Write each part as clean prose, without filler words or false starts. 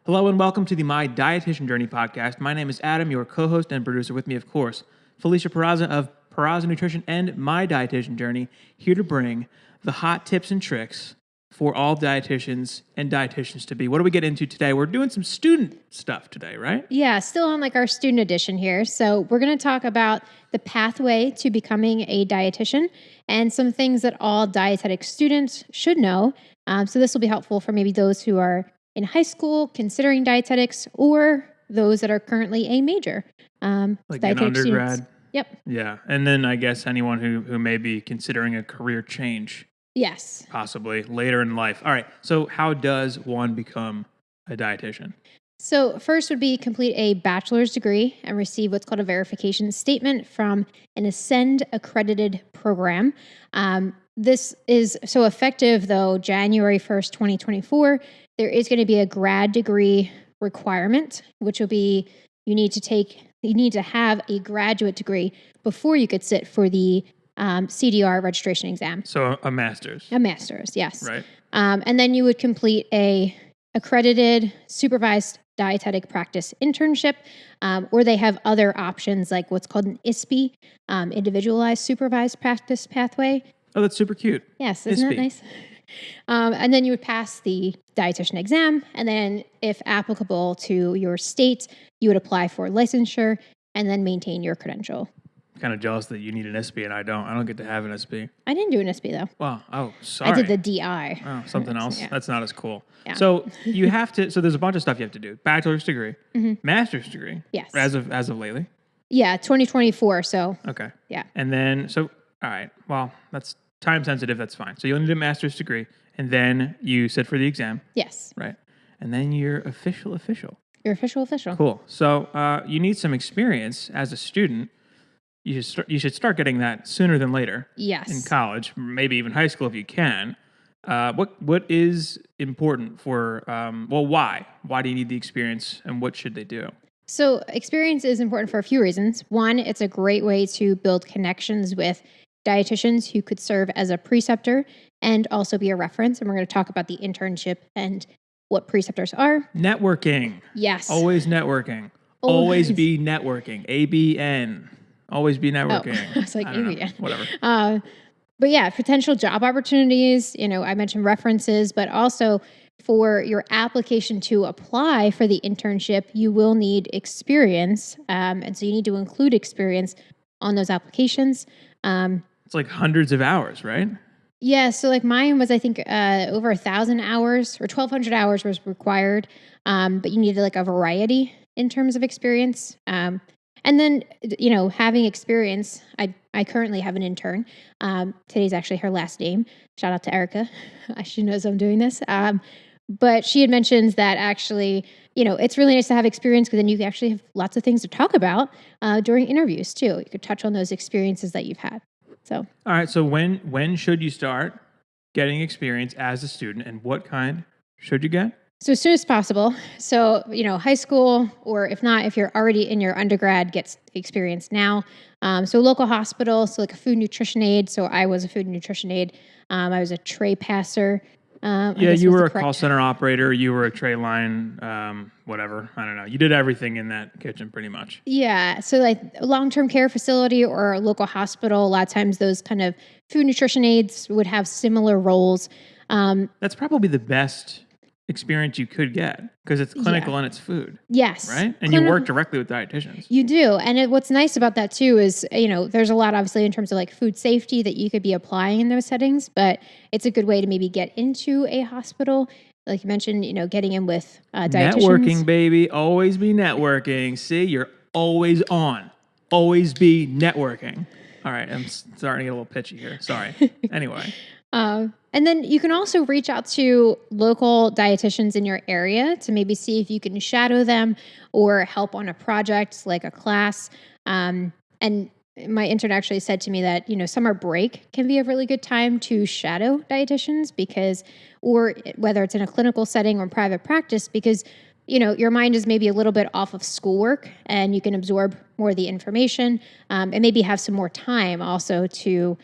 Hello and welcome to the My Dietitian Journey podcast. My name is Adam, your co-host and producer. With me, of course, Felicia Peraza of Peraza Nutrition and My Dietitian Journey, here to bring the hot tips and tricks for all dietitians and dietitians to be. What do we get into today? We're doing some student stuff today, right? Yeah, still on like our student edition here. So we're going to talk about the pathway to becoming a dietitian and some things that all dietetic students should know. So this will be helpful for maybe those who are in high school considering dietetics or those that are currently a major. Like an undergrad? Students. Yep. Yeah. And then I guess anyone who may be considering a career change. Yes. Possibly later in life. All right. So how does one become a dietitian? So first would be complete a bachelor's degree and receive what's called a verification statement from an Ascend accredited program. This is so effective though, January 1st, 2024, there is going to be a grad degree requirement, which will be you need to have a graduate degree before you could sit for the CDR registration exam. So a master's. A master's, yes. Right. And then you would complete a accredited supervised dietetic practice internship, or they have other options like what's called an ISPE, individualized supervised practice pathway. Oh, that's super cute. Yes, isn't that nice? And then you would pass the dietitian exam, and then if applicable to your state, you would apply for licensure and then maintain your credential. Kind of jealous that you need an ISPE and I don't. I don't get to have an ISPE. I didn't do an ISPE though. Wow. Oh, sorry. I did the DI. Oh, something else. Yeah. That's not as cool. Yeah. So you have to. So there's a bunch of stuff you have to do. Bachelor's degree, master's degree. Yes. As of lately. Yeah, 2024. So. Okay. Yeah. And then all right. Well, that's time sensitive. That's fine. So you'll need a master's degree, and then you sit for the exam. Yes. Right. And then you're official. You're official. Cool. So you need some experience as a student. You should start getting that sooner than later. Yes. In college, maybe even high school if you can. What is important for? Why? Why do you need the experience, and what should they do? So experience is important for a few reasons. One, it's a great way to build connections with dietitians who could serve as a preceptor and also be a reference. And we're going to talk about the internship and what preceptors are. Networking. Yes. Always networking. Always be networking. ABN. Always be networking. Oh, it's like ABN. Whatever. But yeah, potential job opportunities. I mentioned references, but also for your application to apply for the internship, you will need experience. And so you need to include experience on those applications. It's like hundreds of hours, right? Yeah. So like mine was, I think, over 1,000 hours or 1,200 hours was required. But you needed like a variety in terms of experience. And then, having experience, I currently have an intern. Today's actually her last name. Shout out to Erica. She knows I'm doing this. But she had mentioned that actually, it's really nice to have experience because then you actually have lots of things to talk about during interviews too. You could touch on those experiences that you've had. So, all right. So when should you start getting experience as a student, and what kind should you get? So as soon as possible. So, high school, or if not, if you're already in your undergrad, get experience now. So local hospital, so like a food nutrition aide. So I was a food nutrition aide. I was a tray passer. You were a call center operator. You were a tray line, whatever. I don't know. You did everything in that kitchen pretty much. Yeah. So like long-term care facility or a local hospital, a lot of times those kind of food nutrition aides would have similar roles. That's probably the best experience you could get because it's clinical and it's food. Yes. Right? And you work directly with dietitians. You do. And what's nice about that too is, there's a lot obviously in terms of like food safety that you could be applying in those settings, but it's a good way to maybe get into a hospital. Like you mentioned, getting in with dietitians. Networking, baby. Always be networking. See, you're always on. Always be networking. All right. I'm starting to get a little pitchy here. Sorry. Anyway. And then you can also reach out to local dietitians in your area to maybe see if you can shadow them or help on a project like a class. And my intern actually said to me that, summer break can be a really good time to shadow dietitians or whether it's in a clinical setting or private practice, because, your mind is maybe a little bit off of schoolwork and you can absorb more of the information and maybe have some more time also to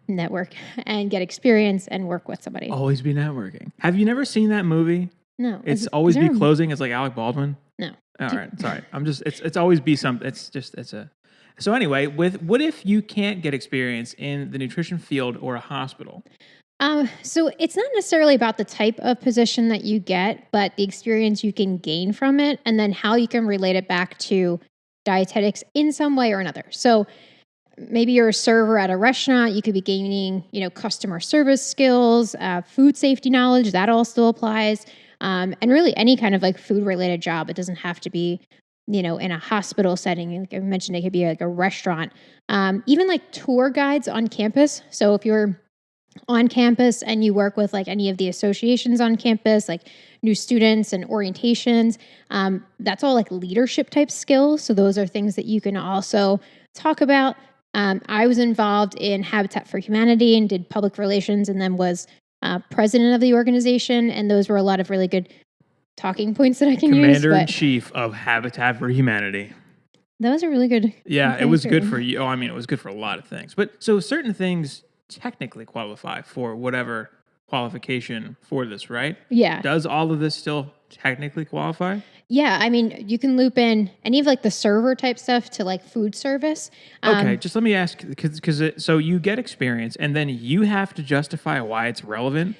network and get experience and work with somebody. Always be networking. Have you never seen that movie No. It's Is always there be closing. It's like Alec Baldwin. No. All right, sorry. It's always be something. It's a. So anyway, what if you can't get experience in the nutrition field or a hospital? So it's not necessarily about the type of position that you get, but the experience you can gain from it, and then how you can relate it back to dietetics in some way or another. So maybe you're a server at a restaurant, you could be gaining, customer service skills, food safety knowledge, that all still applies. And really any kind of like food related job. It doesn't have to be, in a hospital setting. Like I mentioned, it could be like a restaurant, even like tour guides on campus. So if you're on campus and you work with like any of the associations on campus, like new students and orientations, that's all like leadership type skills. So those are things that you can also talk about. I was involved in Habitat for Humanity and did public relations, and then was president of the organization. And those were a lot of really good talking points that I can use. Commander-in-Chief of Habitat for Humanity. That was a really good. Yeah, it was good for you. Oh, I mean, it was good for a lot of things. But so certain things technically qualify for whatever qualification for this, right? Yeah. Does all of this still technically qualify? Yeah, I mean, you can loop in any of like the server type stuff to like food service. Okay, just let me ask, because so you get experience and then you have to justify why it's relevant?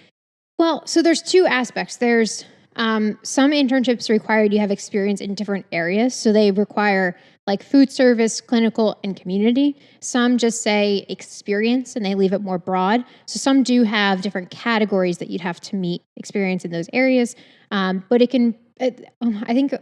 Well, so there's two aspects. There's some internships required you have experience in different areas. So they require like food service, clinical, and community. Some just say experience and they leave it more broad. So some do have different categories that you'd have to meet experience in those areas. But I think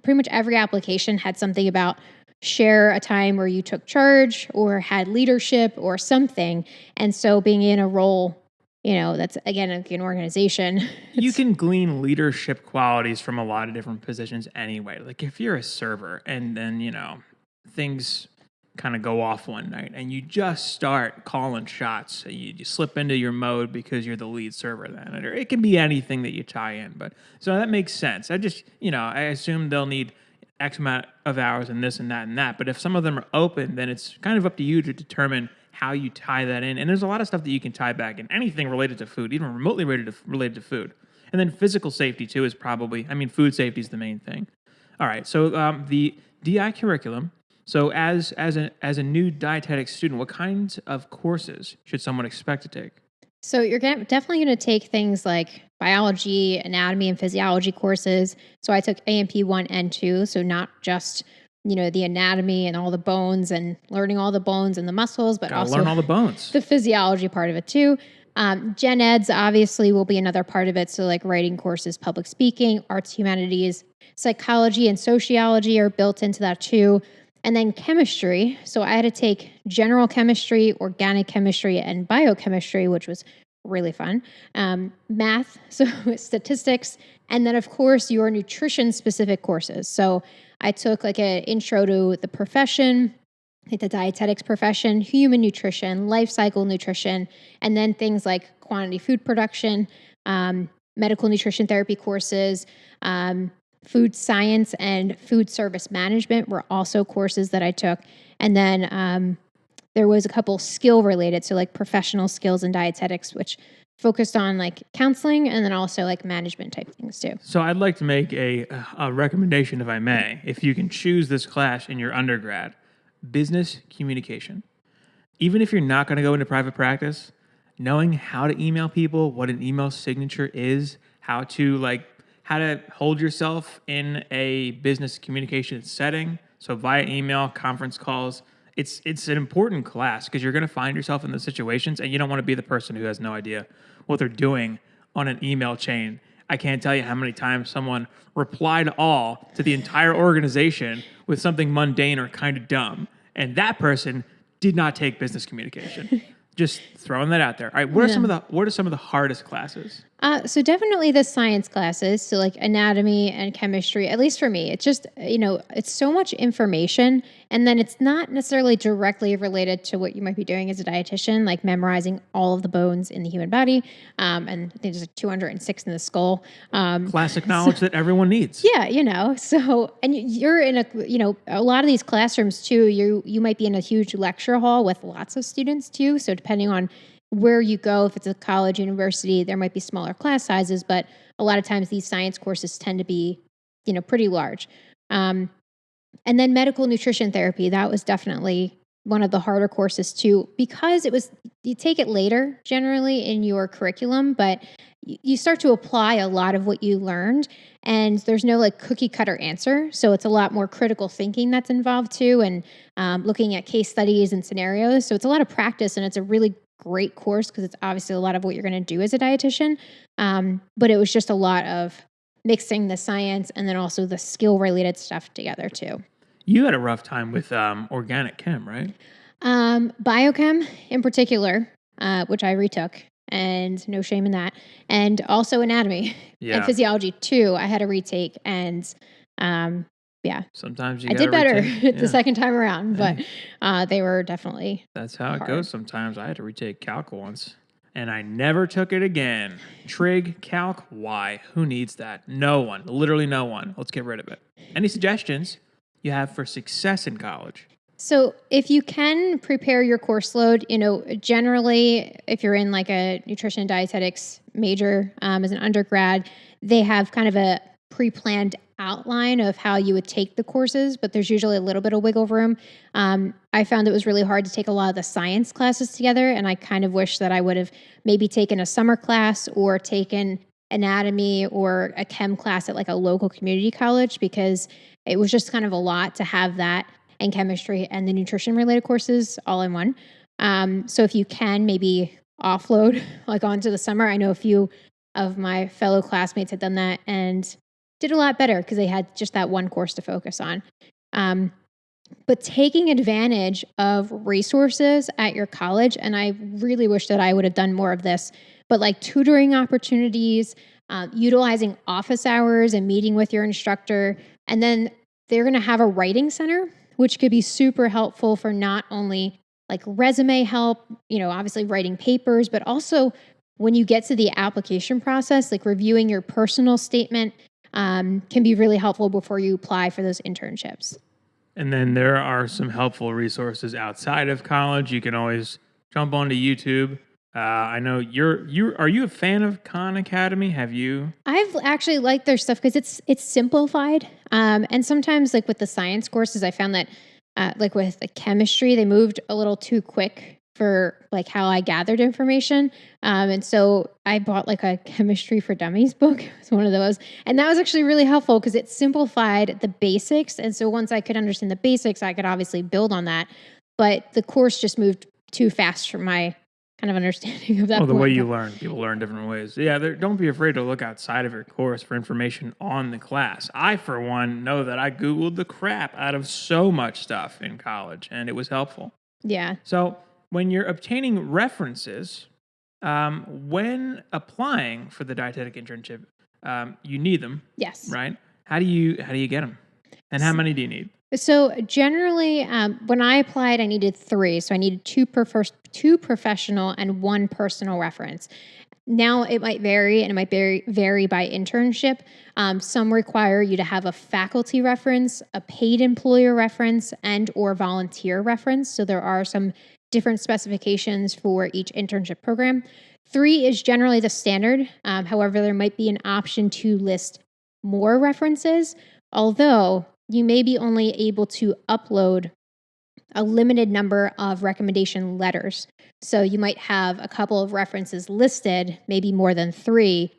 pretty much every application had something about share a time where you took charge or had leadership or something. And so being in a role, that's again like an organization. You can glean leadership qualities from a lot of different positions anyway. Like if you're a server and then, things kind of go off one night and you just start calling shots, you slip into your mode because you're the lead server then. Or it can be anything that you tie in. But so that makes sense. I just, I assume they'll need X amount of hours and this and that and that. But if some of them are open, then it's kind of up to you to determine how you tie that in. And there's a lot of stuff that you can tie back in. Anything related to food, even remotely related to food. And then physical safety, too, is probably, food safety is the main thing. All right, so the DI curriculum. So as a new dietetic student, what kinds of courses should someone expect to take? So you're definitely going to take things like biology, anatomy, and physiology courses. So I took A&P 1 and 2, so not just the anatomy and all the bones and learning all the bones and the muscles, but also learn all the bones, the physiology part of it too. Gen Eds obviously will be another part of it. So like writing courses, public speaking, arts, humanities, psychology, and sociology are built into that too. And then chemistry. So I had to take general chemistry, organic chemistry, and biochemistry, which was really fun. Math, so statistics, and then of course your nutrition specific courses. So I took like an intro to the profession, like the dietetics profession, human nutrition, life cycle nutrition, and then things like quantity food production, medical nutrition therapy courses, food science and food service management were also courses that I took. And then there was a couple skill related, so like professional skills in dietetics, which focused on like counseling and then also like management type things too. So I'd like to make a recommendation, if I may. If you can choose this class in your undergrad, business communication. Even if you're not going to go into private practice, knowing how to email people, what an email signature is, how to hold yourself in a business communication setting. So via email, conference calls, it's an important class because you're going to find yourself in those situations and you don't want to be the person who has no idea what they're doing on an email chain. I can't tell you how many times someone replied all to the entire organization with something mundane or kind of dumb. And that person did not take business communication. Just throwing that out there. All right, what are some of the hardest classes? So definitely the science classes, so like anatomy and chemistry, at least for me, it's just, it's so much information and then it's not necessarily directly related to what you might be doing as a dietitian, like memorizing all of the bones in the human body. And I think there's 206 in the skull. Classic knowledge that everyone needs. Yeah, so, and you're in a lot of these classrooms too, you might be in a huge lecture hall with lots of students too. So depending on where you go. If it's a college, university, there might be smaller class sizes, but a lot of times these science courses tend to be, pretty large. And then medical nutrition therapy, that was definitely one of the harder courses too, because you take it later generally in your curriculum, but you start to apply a lot of what you learned, and there's no like cookie cutter answer. So it's a lot more critical thinking that's involved too, and looking at case studies and scenarios. So it's a lot of practice, and it's a really great course because it's obviously a lot of what you're going to do as a dietitian. But it was just a lot of mixing the science and then also the skill related stuff together too. You had a rough time with organic chem, right? Biochem in particular, which I retook, and no shame in that. And also anatomy and physiology too. I had a retake, and sometimes you I did better retake. the second time around, but they were definitely That's how hard. it goes sometimes. I had to retake calc once, and I never took it again. Trig, calc, why? Who needs that? No one. Literally no one. Let's get rid of it. Any suggestions you have for success in college? So if you can prepare your course load, generally if you're in like a nutrition and dietetics major as an undergrad, they have kind of a pre-planned outline of how you would take the courses, but there's usually a little bit of wiggle room. I found it was really hard to take a lot of the science classes together, and I kind of wish that I would have maybe taken a summer class or taken anatomy or a chem class at like a local community college, because it was just kind of a lot to have that and chemistry and the nutrition related courses all in one. So if you can maybe offload like onto the summer, I know a few of my fellow classmates had done that and did a lot better because they had just that one course to focus on. But taking advantage of resources at your college, and I really wish that I would have done more of this, but like tutoring opportunities, utilizing office hours and meeting with your instructor, and then they're going to have a writing center, which could be super helpful for not only like resume help, obviously writing papers, but also when you get to the application process, like reviewing your personal statement can be really helpful before you apply for those internships. And then there are some helpful resources outside of college. You can always jump onto YouTube. I know are you a fan of Khan Academy? Have you? I've actually liked their stuff because it's simplified. And sometimes like with the science courses, I found that like with the chemistry, they moved a little too quick for like how I gathered information. And so I bought like a Chemistry for Dummies book. It was one of those. And that was actually really helpful because it simplified the basics. And so once I could understand the basics, I could obviously build on that. But the course just moved too fast for my kind of understanding of that. Well, the way you learn, people learn different ways. Yeah, don't be afraid to look outside of your course for information on the class. I, for one, know that I Googled the crap out of so much stuff in college, and it was helpful. Yeah. So when you're obtaining references, when applying for the dietetic internship, you need them. Yes. Right? How do you get them? And how many do you need? So generally, when I applied, I needed 3. So I needed 2 professional and 1 personal reference. Now it might vary, and it might vary by internship. Some require you to have a faculty reference, a paid employer reference, and or volunteer reference. So there are some different specifications for each internship program. 3 is generally the standard. However, there might be an option to list more references, although you may be only able to upload a limited number of recommendation letters. So you might have a couple of references listed, maybe more than 3,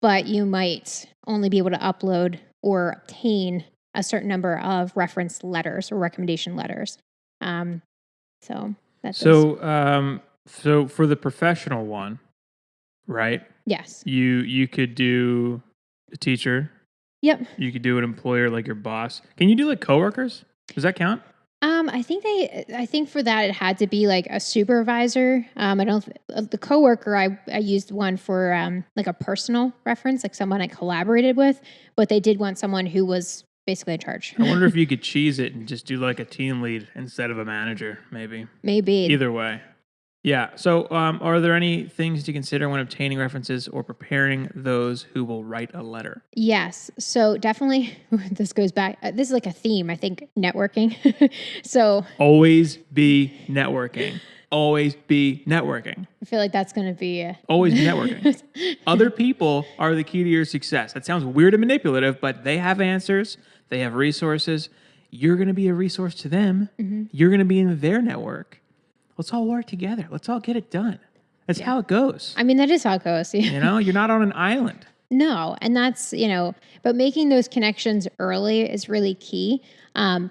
but you might only be able to upload or obtain a certain number of reference letters or recommendation letters. So for the professional one, right? Yes. You could do a teacher. Yep. You could do an employer like your boss. Can you do like coworkers? Does that count? I think for that it had to be like a supervisor. The coworker I used one for like a personal reference, like someone I collaborated with, but they did want someone who was basically in charge. I wonder if you could cheese it and just do like a team lead instead of a manager, maybe. Maybe. Either way. Yeah. So are there any things to consider when obtaining references or preparing those who will write a letter? Yes. So definitely, this goes back. This is like a theme, I think, networking. So always be networking. always be networking. I feel like that's going to be Always be networking. Other people are the key to your success. That sounds weird and manipulative, but they have answers. They have resources. You're going to be a resource to them. You're going to be in their network. Let's all work together. Let's all get it done. That's how it goes. I mean, that is how it goes. You know, you're not on an island. No, and that's, but making those connections early is really key.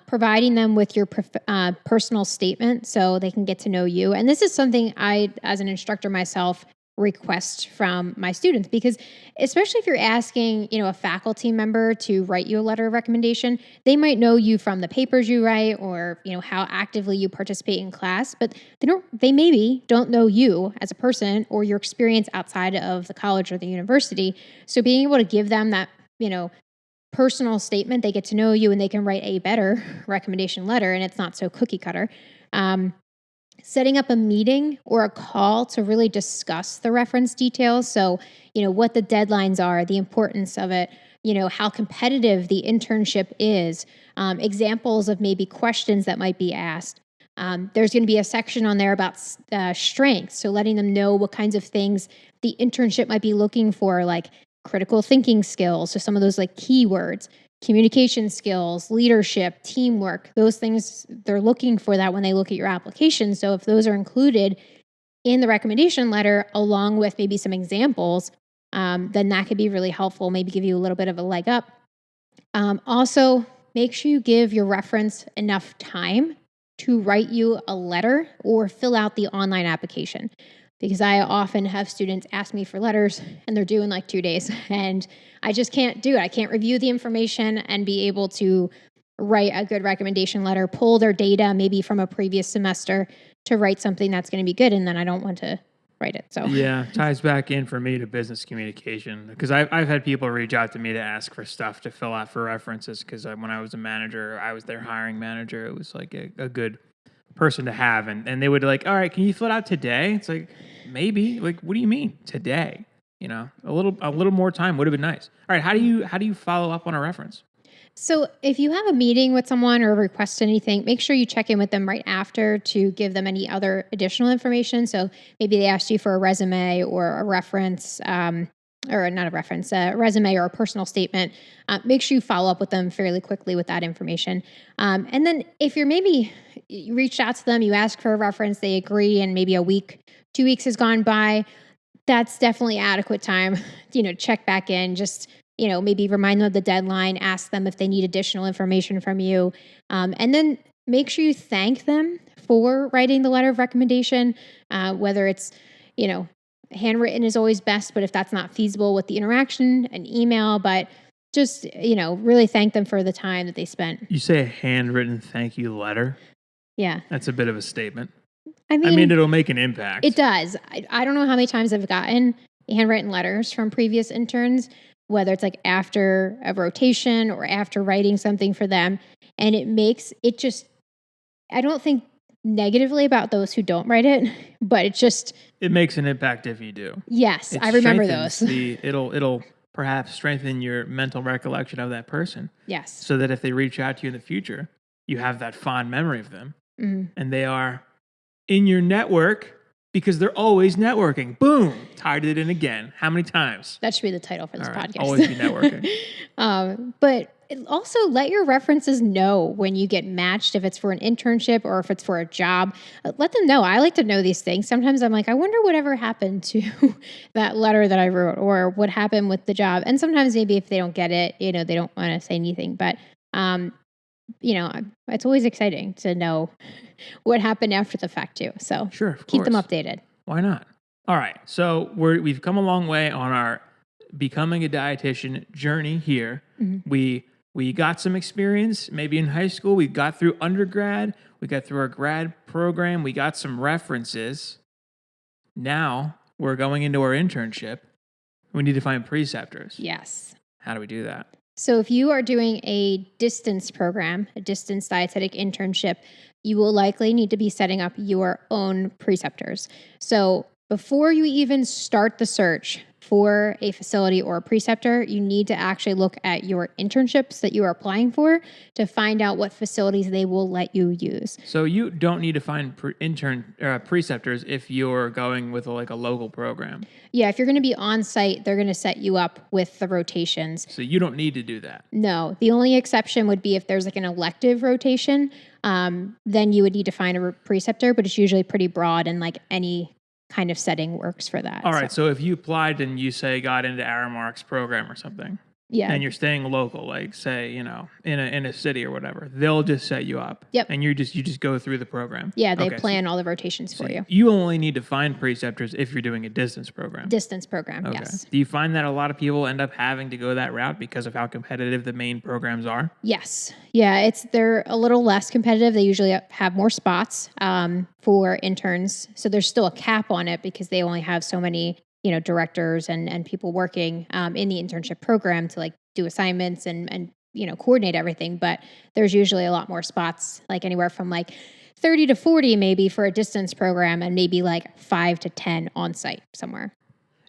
Providing them with your personal statement so they can get to know you. And this is something I, as an instructor myself, request from my students, because especially if you're asking, a faculty member to write you a letter of recommendation, they might know you from the papers you write or, how actively you participate in class, but they maybe don't know you as a person or your experience outside of the college or the university. So being able to give them that, personal statement, they get to know you and they can write a better recommendation letter, and it's not so cookie cutter. Setting up a meeting or a call to really discuss the reference details. So, what the deadlines are, the importance of it, how competitive the internship is, examples of maybe questions that might be asked. There's going to be a section on there about strengths. So letting them know what kinds of things the internship might be looking for, like critical thinking skills. So some of those like keywords, communication skills, leadership, teamwork, those things, they're looking for that when they look at your application. So if those are included in the recommendation letter, along with maybe some examples, then that could be really helpful, maybe give you a little bit of a leg up. Also, make sure you give your reference enough time to write you a letter or fill out the online application. Because I often have students ask me for letters and they're due in like 2 days, and I just can't do it. I can't review the information and be able to write a good recommendation letter, pull their data maybe from a previous semester to write something that's going to be good, and then I don't want to write it. So yeah, ties back in for me to business communication, because I've had people reach out to me to ask for stuff to fill out for references, because when I was a manager, I was their hiring manager. It was like a good person to have, and they would like, all right, can you fill it out today? It's like, maybe. Like, what do you mean today? A little more time would have been nice. All right, how do you follow up on a reference? So if you have a meeting with someone or request anything, make sure you check in with them right after to give them any other additional information. So maybe they asked you for a resume or a reference, or not a reference, a resume or a personal statement. Make sure you follow up with them fairly quickly with that information. And then if you reached out to them, you ask for a reference, they agree, and maybe a week, 2 weeks has gone by, that's definitely adequate time, check back in, just, maybe remind them of the deadline, ask them if they need additional information from you. And then make sure you thank them for writing the letter of recommendation, whether it's, handwritten is always best, but if that's not feasible with the interaction, an email, but just, really thank them for the time that they spent. You say a handwritten thank you letter? Yeah. That's a bit of a statement. I mean, it'll make an impact. It does. I don't know how many times I've gotten handwritten letters from previous interns, whether it's like after a rotation or after writing something for them. And I don't think negatively about those who don't write it, but it makes an impact if you do. Yes, I remember those. It'll perhaps strengthen your mental recollection of that person. Yes. So that if they reach out to you in the future, you have that fond memory of them. Mm-hmm. And they are in your network because they're always networking. Boom. Tied it in again. How many times? That should be the title for this podcast. Always be networking. But also let your references know when you get matched, if it's for an internship or if it's for a job. Let them know. I like to know these things. Sometimes I'm like, I wonder whatever happened to that letter that I wrote or what happened with the job. And sometimes maybe if they don't get it, they don't want to say anything. But it's always exciting to know what happened after the fact too. So sure, keep them updated. Why not? All right. So we've come a long way on our becoming a dietitian journey here. Mm-hmm. We got some experience maybe in high school. We got through undergrad. We got through our grad program. We got some references. Now we're going into our internship. We need to find preceptors. Yes. How do we do that? So if you are doing a distance program, a distance dietetic internship, you will likely need to be setting up your own preceptors. So before you even start the search for a facility or a preceptor, you need to actually look at your internships that you are applying for to find out what facilities they will let you use. So you don't need to find preceptors if you're going with a local program. Yeah, if you're going to be on site, they're going to set you up with the rotations. So you don't need to do that. No, the only exception would be if there's like an elective rotation, then you would need to find a preceptor, but it's usually pretty broad and like any kind of setting works for that. All right, so if you applied and you say got into Aramark's program or something, and you're staying local, like say, in a city or whatever, they'll just set you up. Yep. And you just go through the program. Yeah, they plan all the rotations for you. You only need to find preceptors if you're doing a distance program. Distance program, Okay. yes. Do you find that a lot of people end up having to go that route because of how competitive the main programs are? Yes. Yeah, they're a little less competitive. They usually have more spots for interns. So there's still a cap on it because they only have so many directors and people working in the internship program to like do assignments and coordinate everything. But there's usually a lot more spots, like anywhere from like 30 to 40 maybe for a distance program and maybe like 5 to 10 on site somewhere.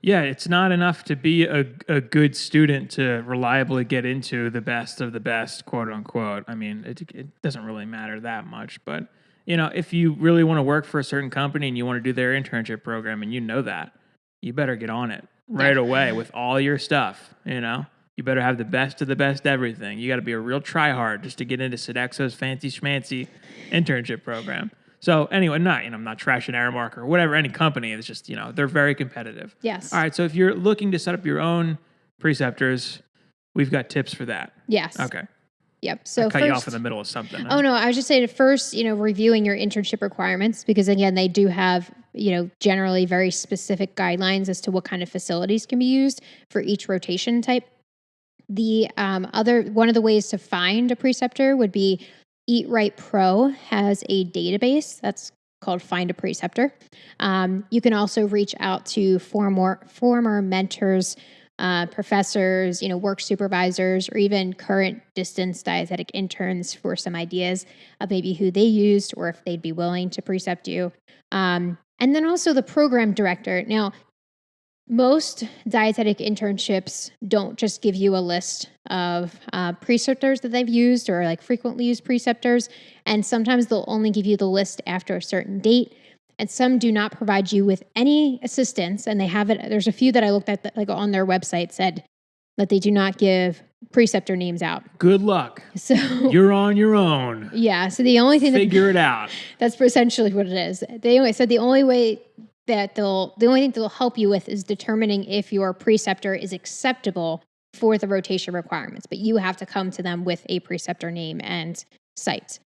Yeah, it's not enough to be a good student to reliably get into the best of the best, quote unquote. I mean, it doesn't really matter that much. But, if you really want to work for a certain company and you want to do their internship program and you know that, you better get on it right away with all your stuff, You better have the best of the best everything. You got to be a real tryhard just to get into Sodexo's fancy schmancy internship program. So anyway, I'm not trashing Aramark or whatever, any company. It's just, they're very competitive. Yes. All right, so if you're looking to set up your own preceptors, we've got tips for that. Yes. Okay. Yep. So I cut you off in the middle of something. Oh, no, I was just saying first, reviewing your internship requirements, because again, they do have, generally very specific guidelines as to what kind of facilities can be used for each rotation type. The one of the ways to find a preceptor would be Eat Right Pro has a database that's called Find a Preceptor. You can also reach out to former mentors, professors, work supervisors, or even current distance dietetic interns for some ideas of maybe who they used or if they'd be willing to precept you. And then also the program director. Now, most dietetic internships don't just give you a list of preceptors that they've used or like frequently used preceptors. And sometimes they'll only give you the list after a certain date. And some do not provide you with any assistance. And they have it. There's a few that I looked at that, like on their website, said that they do not give preceptor names out. Good luck. So you're on your own. Yeah. So the only thing figure it out. That's essentially what it is. They said the only thing they'll help you with is determining if your preceptor is acceptable for the rotation requirements. But you have to come to them with a preceptor name and site.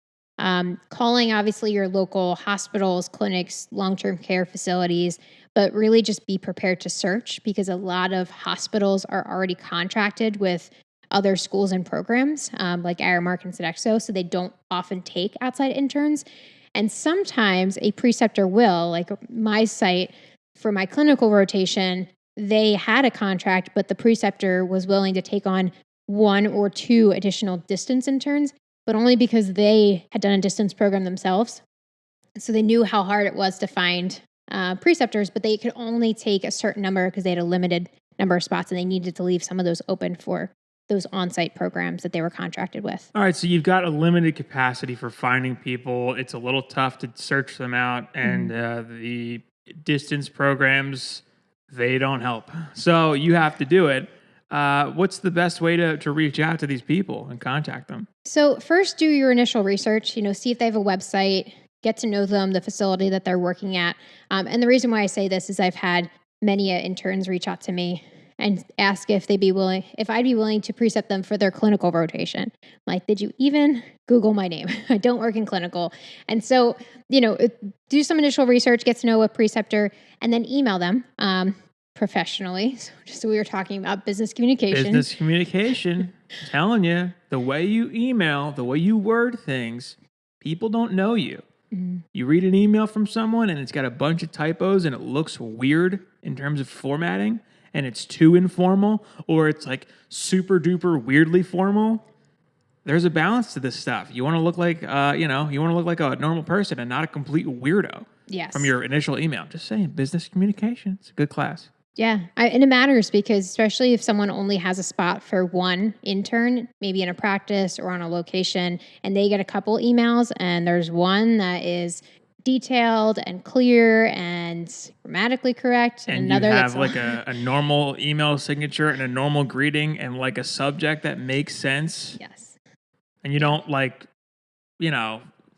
Calling obviously your local hospitals, clinics, long-term care facilities, but really just be prepared to search, because a lot of hospitals are already contracted with other schools and programs like Aramark and Sodexo, so they don't often take outside interns. And sometimes a preceptor will, like my site for my clinical rotation, they had a contract, but the preceptor was willing to take on 1 or 2 additional distance interns, but only because they had done a distance program themselves. So they knew how hard it was to find preceptors, but they could only take a certain number because they had a limited number of spots and they needed to leave some of those open for those on-site programs that they were contracted with. All right, so you've got a limited capacity for finding people. It's a little tough to search them out, and the distance programs, they don't help. So you have to do it. What's the best way to reach out to these people and contact them? So first, do your initial research. See if they have a website, get to know them, the facility that they're working at. And the reason why I say this is I've had many interns reach out to me and ask if I'd be willing to precept them for their clinical rotation. I'm like, did you even Google my name? I don't work in clinical. And so, do some initial research, get to know a preceptor, and then email them professionally. So just so we were talking about business communication. Business communication. I'm telling you, the way you email, the way you word things, people don't know you. Mm-hmm. You read an email from someone and it's got a bunch of typos and it looks weird in terms of formatting, and it's too informal, or it's like super duper weirdly formal. There's a balance to this stuff. You want to look like, you want to look like a normal person and not a complete weirdo. Yes. from your initial email. Just saying, business communication. It's a good class. Yeah. And it matters because especially if someone only has a spot for one intern, maybe in a practice or on a location, and they get a couple emails and there's one that is detailed and clear and grammatically correct, and another you have that's like a normal email signature and a normal greeting and like a subject that makes sense. yes. And you don't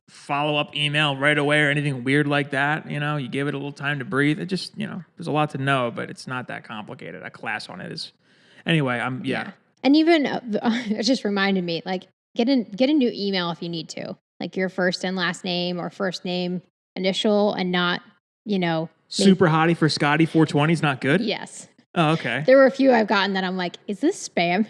follow up email right away or anything weird like that. You give it a little time to breathe. It just, there's a lot to know, but it's not that complicated. A class on it is. Anyway, yeah. And even it just reminded me, like, get a new email if you need to, like your first and last name or first name initial, and not, Super hottie for Scotty 420 is not good. Yes. Oh, okay. There were a few I've gotten that I'm like, is this spam?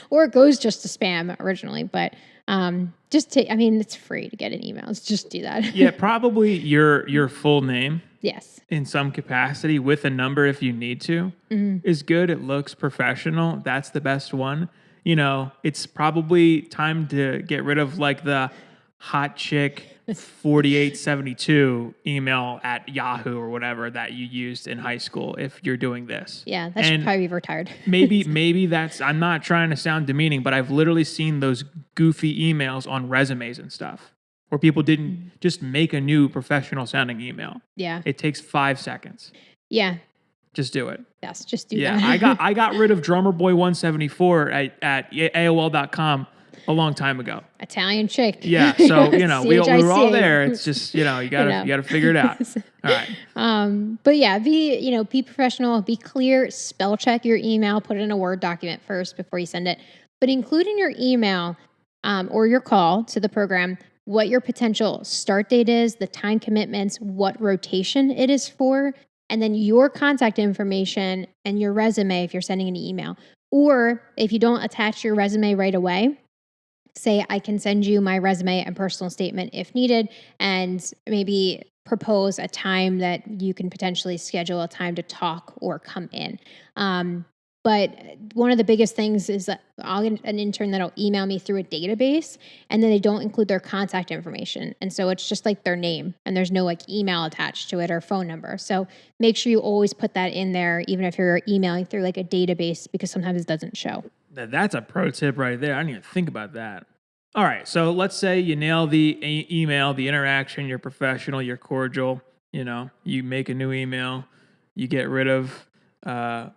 Or it goes just to spam originally, but it's free to get an email. Just do that. Yeah, probably your full name. Yes. In some capacity with a number if you need to is good. It looks professional. That's the best one. It's probably time to get rid of like the hot chick 4872 email at Yahoo or whatever that you used in high school if you're doing this. Yeah, that should probably be retired. maybe that's, I'm not trying to sound demeaning, but I've literally seen those goofy emails on resumes and stuff where people didn't just make a new professional sounding email. Yeah. It takes 5 seconds. Yeah. Just do it. Yes, just do that. Yeah, I got rid of drummerboy174 at AOL.com a long time ago. Italian chick. Yeah, so we were all there. It's just you gotta figure it out. All right. But yeah, be professional, be clear, spell check your email, put it in a Word document first before you send it. But include in your email or your call to the program what your potential start date is, the time commitments, what rotation it is for, and then your contact information and your resume if you're sending an email. Or if you don't attach your resume right away, say, I can send you my resume and personal statement if needed, and maybe propose a time that you can potentially schedule a time to talk or come in. But one of the biggest things is that I'll get an intern that'll email me through a database, and then they don't include their contact information. And so it's just like their name, and there's no like email attached to it or phone number. So make sure you always put that in there, even if you're emailing through like a database, because sometimes it doesn't show. That's a pro tip right there. I didn't even think about that. All right, so let's say you nail the email, the interaction, you're professional, you're cordial, you make a new email, you get rid of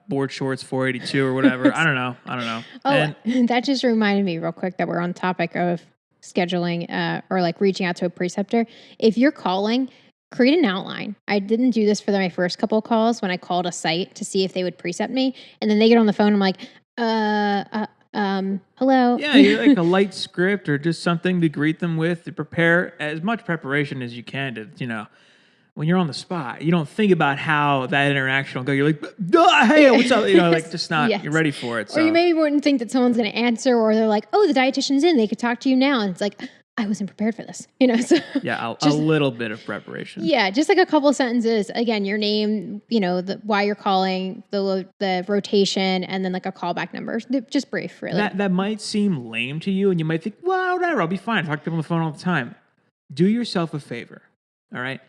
board shorts 482 or whatever. I don't know. Oh, that just reminded me real quick that we're on topic of scheduling or like reaching out to a preceptor. If you're calling, create an outline. I didn't do this for my first couple of calls when I called a site to see if they would precept me. And then they get on the phone. I'm like, hello. Yeah, you're like a light script or just something to greet them with, to prepare as much preparation as you can to, when you're on the spot, you don't think about how that interaction will go. You're like, hey, what's up? Like just not, You're ready for it. So. Or you maybe wouldn't think that someone's going to answer, or they're like, oh, the dietitian's in, they could talk to you now. And it's like, I wasn't prepared for this, So yeah, a little bit of preparation. Yeah, just like a couple sentences. Again, your name, why you're calling, the rotation, and then like a callback number. Just brief, really. That might seem lame to you, and you might think, well, whatever, I'll be fine. I talk to people on the phone all the time. Do yourself a favor, all right?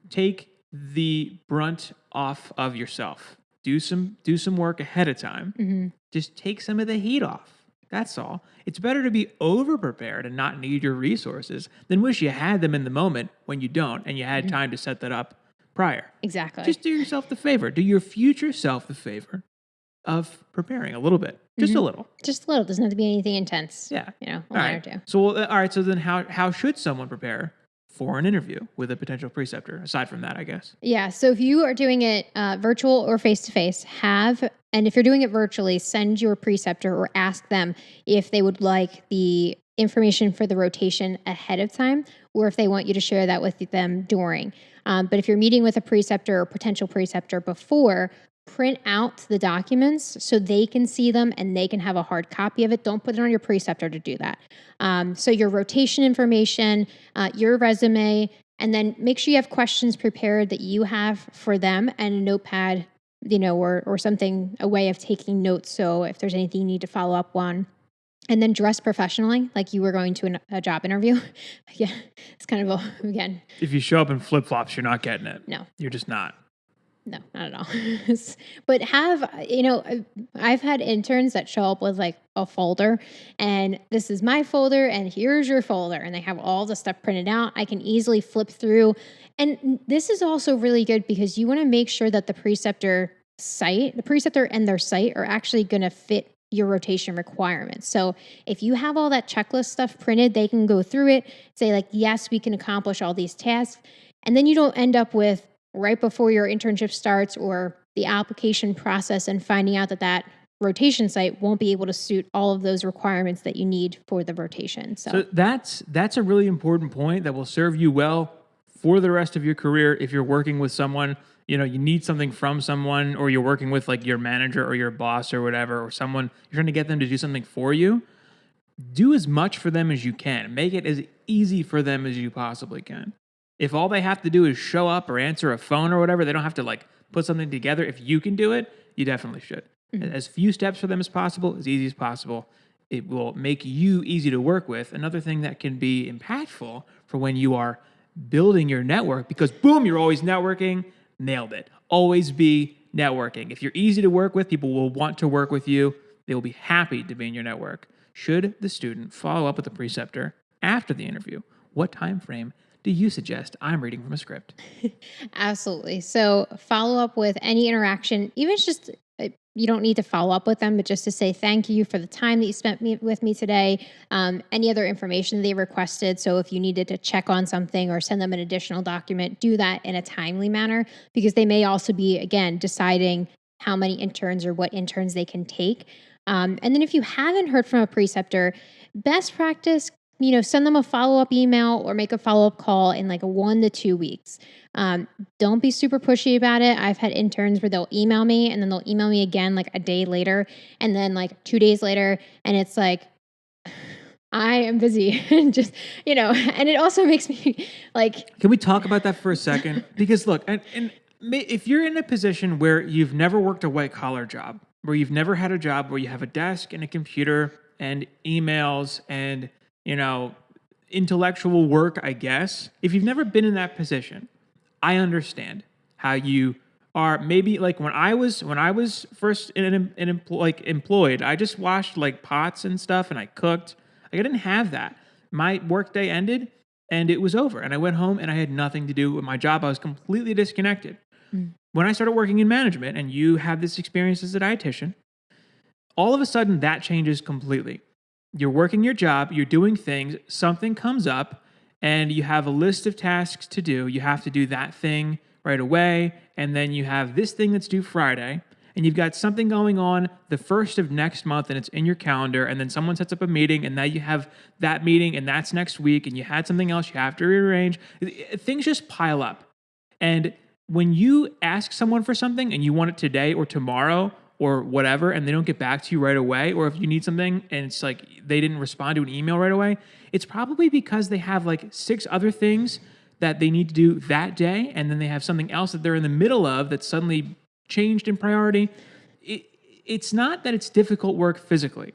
Take the brunt off of yourself. Do some work ahead of time. Mm-hmm. Just take some of the heat off. That's all. It's better to be over-prepared and not need your resources than wish you had them in the moment when you don't and you had time to set that up prior. Exactly. Just do yourself the favor. Do your future self the favor of preparing a little bit. Just a little. Just a little. Doesn't have to be anything intense. Yeah. A line or two. So, all right. So then how should someone prepare for an interview with a potential preceptor, aside from that, I guess? Yeah. So if you are doing it virtual or face-to-face, and if you're doing it virtually, send your preceptor or ask them if they would like the information for the rotation ahead of time, or if they want you to share that with them during. But if you're meeting with a preceptor or potential preceptor before, print out the documents so they can see them and they can have a hard copy of it. Don't put it on your preceptor to do that. So your rotation information, your resume, and then make sure you have questions prepared that you have for them and a notepad, or something, a way of taking notes. So if there's anything you need to follow up on, And then dress professionally, like you were going to a job interview. Yeah, it's kind of again. If you show up in flip-flops, you're not getting it. No. You're just not. No, not at all. But I've had interns that show up with like a folder, and this is my folder, and here's your folder, and they have all the stuff printed out. I can easily flip through. And this is also really good because you want to make sure that the preceptor and their site are actually going to fit your rotation requirements. So if you have all that checklist stuff printed, they can go through it, say like, yes, we can accomplish all these tasks. And then you don't end up with right before your internship starts or the application process and finding out that rotation site won't be able to suit all of those requirements that you need for the rotation. So that's a really important point that will serve you well for the rest of your career. If you're working with someone, you need something from someone, or you're working with like your manager or your boss or whatever, or someone, you're trying to get them to do something for you. Do as much for them as you can. Make it as easy for them as you possibly can. If all they have to do is show up or answer a phone or whatever, they don't have to like put something together. If you can do it, you definitely should. Mm-hmm. As few steps for them as possible, as easy as possible. It will make you easy to work with. Another thing that can be impactful for when you are building your network, because boom, you're always networking. Nailed it. Always be networking. If you're easy to work with, people will want to work with you. They will be happy to be in your network. Should the student follow up with the preceptor after the interview? What time frame do you suggest? I'm reading from a script. Absolutely. So follow up with any interaction, even if it's just you don't need to follow up with them, but just to say thank you for the time that you spent with me today. Any other information they requested. So if you needed to check on something or send them an additional document, do that in a timely manner, because they may also be, again, deciding how many interns or what interns they can take. And then if you haven't heard from a preceptor, best practice, send them a follow-up email or make a follow-up call in like 1 to 2 weeks. Don't be super pushy about it. I've had interns where they'll email me and then they'll email me again like a day later and then like 2 days later. And it's like, I am busy and just, and it also makes me like. Can we talk about that for a second? Because look, and if you're in a position where you've never worked a white collar job, where you've never had a job where you have a desk and a computer and emails and intellectual work, I guess. If you've never been in that position, I understand how you are. Maybe like when I was first employed, I just washed like pots and stuff and I cooked. Like I didn't have that. My workday ended and it was over. And I went home and I had nothing to do with my job. I was completely disconnected. When I started working in management, and you have this experience as a dietitian, all of a sudden that changes completely. You're working your job, you're doing things, something comes up, and you have a list of tasks to do. You have to do that thing right away, and then you have this thing that's due Friday, and you've got something going on the 1st of next month, and it's in your calendar, and then someone sets up a meeting, and now you have that meeting, and that's next week, and you had something else you have to rearrange. Things just pile up. And when you ask someone for something, and you want it today or tomorrow, or whatever, and they don't get back to you right away, or if you need something and it's like they didn't respond to an email right away, it's probably because they have like 6 other things that they need to do that day, and then they have something else that they're in the middle of that's suddenly changed in priority. It's not that it's difficult work physically.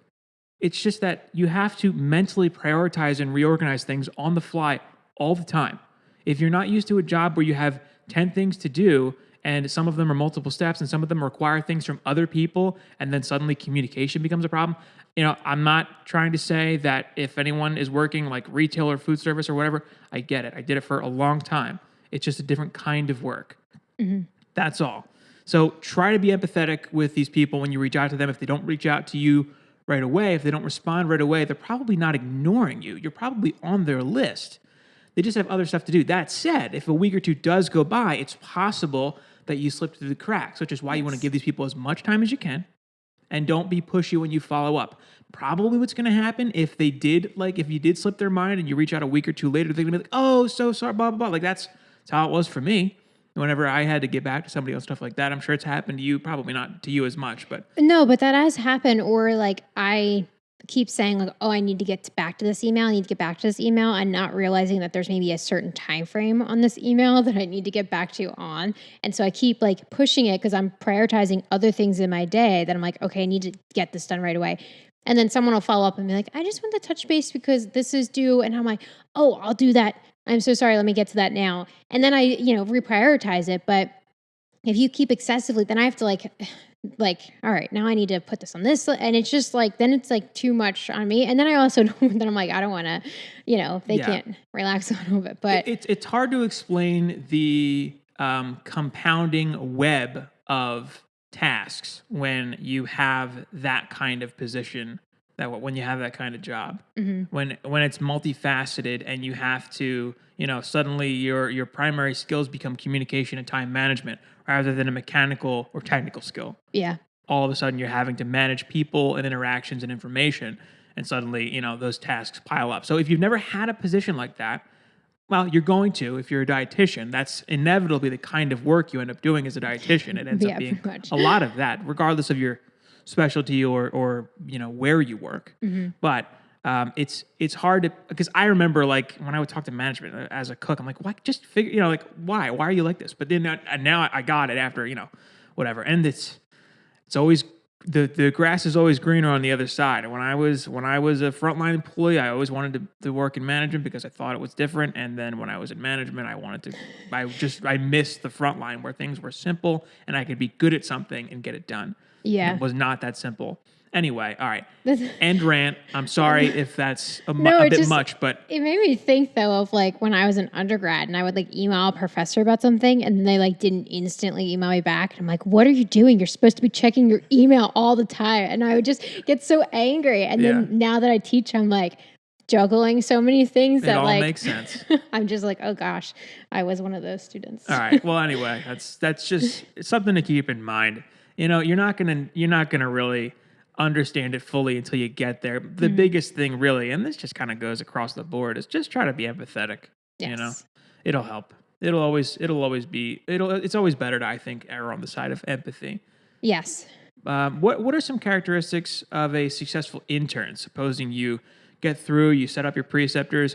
It's just that you have to mentally prioritize and reorganize things on the fly all the time. If you're not used to a job where you have 10 things to do, and some of them are multiple steps, and some of them require things from other people, and then suddenly communication becomes a problem. I'm not trying to say that if anyone is working like retail or food service or whatever, I get it. I did it for a long time. It's just a different kind of work. Mm-hmm. That's all. So try to be empathetic with these people when you reach out to them. If they don't reach out to you right away, if they don't respond right away, they're probably not ignoring you. You're probably on their list. They just have other stuff to do. That said, if a week or two does go by, it's possible that you slip through the cracks, which is why you want to give these people as much time as you can, and don't be pushy when you follow up. Probably what's going to happen if you did slip their mind and you reach out a week or two later, they're going to be like, oh, so sorry, blah, blah, blah. Like that's how it was for me. Whenever I had to get back to somebody on stuff like that, I'm sure it's happened to you, probably not to you as much, but. No, but that has happened. Or like I keep saying like, oh, I need to get back to this email. I need to get back to this email, and not realizing that there's maybe a certain time frame on this email that I need to get back to on. And so I keep like pushing it because I'm prioritizing other things in my day that I'm like, okay, I need to get this done right away. And then someone will follow up and be like, I just want to touch base because this is due. And I'm like, oh, I'll do that. I'm so sorry. Let me get to that now. And then I, reprioritize it. But if you keep excessively, then I have to like, all right, now I need to put this on this. And it's just like, then it's like too much on me. And then I also, then I'm like, I don't want to, they can't relax a little bit. But it's hard to explain the compounding web of tasks when you have that kind of position, when you have that kind of job, when it's multifaceted and you have to, suddenly your primary skills become communication and time management rather than a mechanical or technical skill. Yeah. All of a sudden you're having to manage people and interactions and information, and suddenly, those tasks pile up. So if you've never had a position like that, well, you're going to, if you're a dietitian. That's inevitably the kind of work you end up doing as a dietitian. It ends up being a lot of that, regardless of your specialty or where you work. But it's hard to, because I remember like when I would talk to management as a cook, I'm like, why? Just figure, why are you like this? But then now I got it after whatever, and it's always. The grass is always greener on the other side. When I was a frontline employee, I always wanted to work in management because I thought it was different. And then when I was in management, I missed the front line where things were simple and I could be good at something and get it done. Yeah. It was not that simple. Anyway, all right. End rant. I'm sorry if that's a bit much, but it made me think though of like when I was an undergrad and I would like email a professor about something and they like didn't instantly email me back. And I'm like, what are you doing? You're supposed to be checking your email all the time. And I would just get so angry. And then now that I teach, I'm like juggling so many things that all makes sense. I'm just like, oh gosh, I was one of those students. All right. Well, anyway, that's just something to keep in mind. You're not gonna really understand it fully until you get there. The biggest thing really, and this just kind of goes across the board, is just try to be empathetic. Yes. It'll help. It's always better to, I think, err on the side of empathy. Yes. What are some characteristics of a successful intern? Supposing you get through, you set up your preceptors,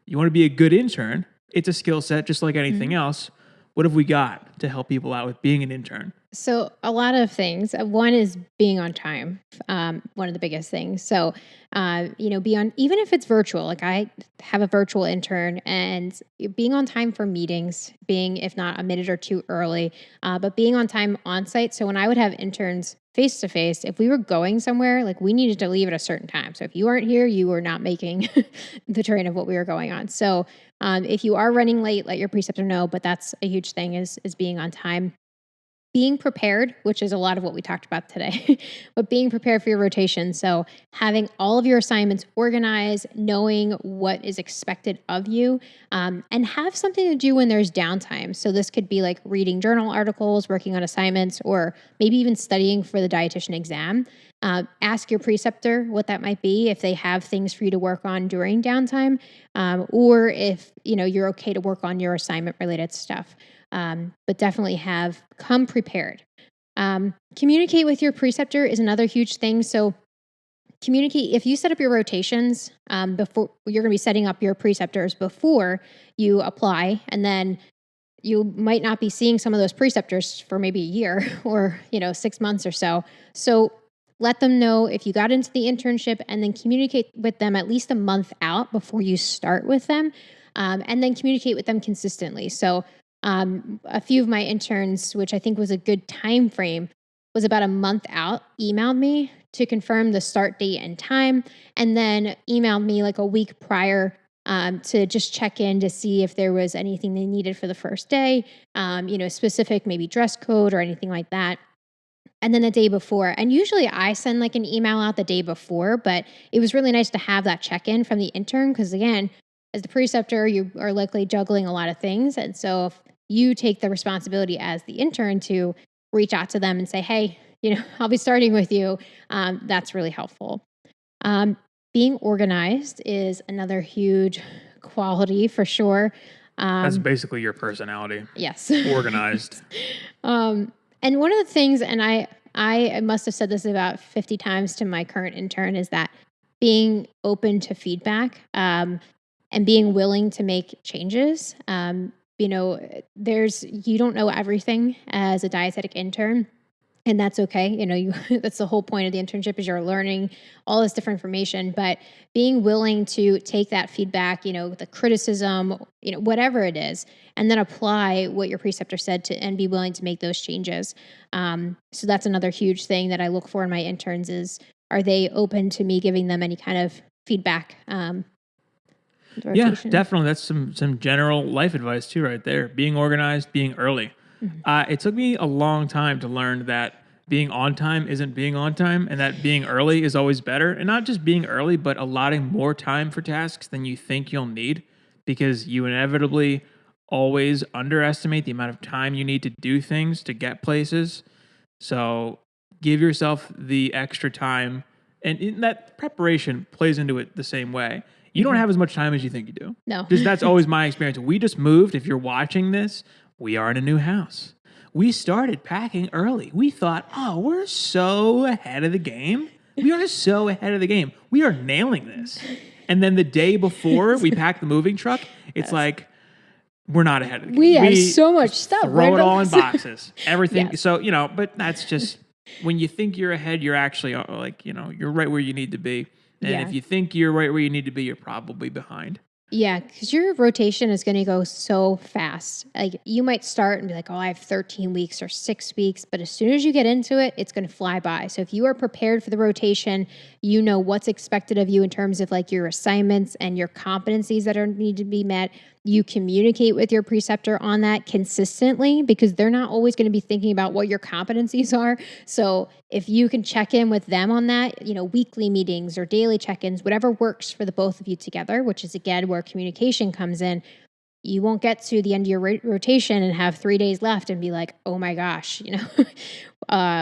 you want to be a good intern. It's a skill set just like anything else. What have we got to help people out with being an intern? So a lot of things. One is being on time. One of the biggest things. So, be on, even if it's virtual, like I have a virtual intern, and being on time for meetings, being, if not a minute or two early, but being on time on site. So when I would have interns face to face, if we were going somewhere, like we needed to leave at a certain time. So if you aren't here, you were not making the train of what we were going on. So if you are running late, let your preceptor know, but that's a huge thing is being on time. Being prepared, which is a lot of what we talked about today, but being prepared for your rotation. So having all of your assignments organized, knowing what is expected of you, and have something to do when there's downtime. So this could be like reading journal articles, working on assignments, or maybe even studying for the dietitian exam. Ask your preceptor what that might be, if they have things for you to work on during downtime, or if you're okay to work on your assignment related stuff. But definitely come prepared. Communicate with your preceptor is another huge thing. So communicate, if you set up your rotations, before, you're going to be setting up your preceptors before you apply, and then you might not be seeing some of those preceptors for maybe a year or 6 months or so. So let them know if you got into the internship, and then communicate with them at least a month out before you start with them, and then communicate with them consistently. So a few of my interns, which I think was a good time frame, was about a month out, emailed me to confirm the start date and time, and then emailed me like a week prior to just check in to see if there was anything they needed for the first day, specific maybe dress code or anything like that. And then the day before, and usually I send like an email out the day before, but it was really nice to have that check-in from the intern, because again, as the preceptor, you are likely juggling a lot of things. And so if you take the responsibility as the intern to reach out to them and say, hey, I'll be starting with you, that's really helpful. Being organized is another huge quality for sure. That's basically your personality. Yes. Organized. And one of the things, and I must have said this about 50 times to my current intern, is that being open to feedback, and being willing to make changes. You don't know everything as a dietetic intern. And that's okay. That's the whole point of the internship is you're learning all this different information, but being willing to take that feedback, the criticism, whatever it is, and then apply what your preceptor said to, and be willing to make those changes. So that's another huge thing that I look for in my interns is, are they open to me giving them any kind of feedback? Yeah, definitely. That's some general life advice too, right there. Being organized, being early. It took me a long time to learn that being on time isn't being on time, and that being early is always better. And not just being early, but allotting more time for tasks than you think you'll need, because you inevitably always underestimate the amount of time you need to do things to get places. So give yourself the extra time, and that preparation plays into it the same way. You don't have as much time as you think you do. No. That's always my experience. We just moved. If you're watching this, we are in a new house. We started packing early. We thought, oh, we're so ahead of the game. We are so ahead of the game. We are nailing this. And then the day before we packed the moving truck, it's like, we're not ahead of the game. We have so much stuff. Throw it all in boxes. Everything. Yes. So, but that's just, when you think you're ahead, you're actually you're right where you need to be. And if you think you're right where you need to be, you're probably behind. Yeah, because your rotation is going to go so fast. Like you might start and be like, oh, I have 13 weeks or 6 weeks. But as soon as you get into it, it's going to fly by. So if you are prepared for the rotation, you know what's expected of you in terms of like your assignments and your competencies that need to be met. You communicate with your preceptor on that consistently because they're not always going to be thinking about what your competencies are. So if you can check in with them on that, weekly meetings or daily check-ins, whatever works for the both of you together, which is again where communication comes in, you won't get to the end of your rotation and have 3 days left and be like, oh my gosh,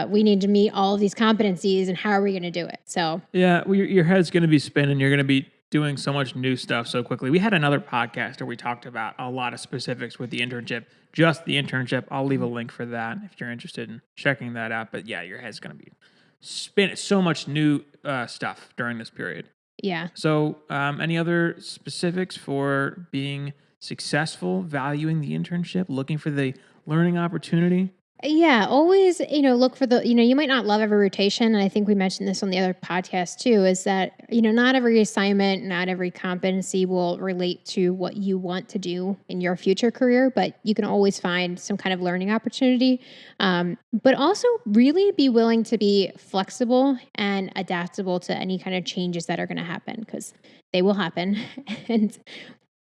we need to meet all of these competencies and how are we going to do it? So yeah, your head's going to be spinning. You're going to be doing so much new stuff so quickly. We had another podcast where we talked about a lot of specifics with the internship, just the internship. I'll leave a link for that if you're interested in checking that out. But yeah, your head's going to be spinning. So much new stuff during this period. Yeah. So any other specifics for being successful, valuing the internship, looking for the learning opportunity? Yeah, always, look for the, you might not love every rotation. And I think we mentioned this on the other podcast too, is that, not every assignment, not every competency will relate to what you want to do in your future career, but you can always find some kind of learning opportunity. But also really be willing to be flexible and adaptable to any kind of changes that are going to happen because they will happen. And